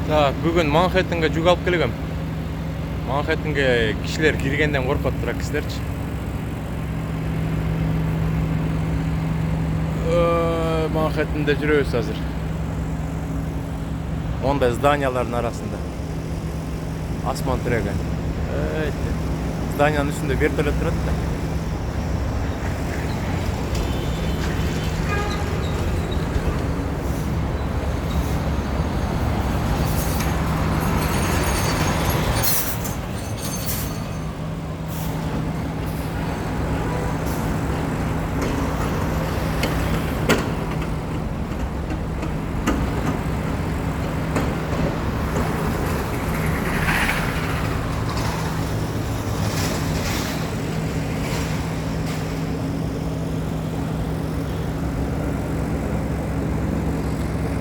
Так, бүгін Манхэттенге жүк алып келгем. Манхэттенге кишилер киргенден коркот турасыздарчы. Манхэттенде жүрөбүз азыр. Ондай зданиялардын арасында. Асман тиреген. Зданиянын үстүндө вертолет турат да.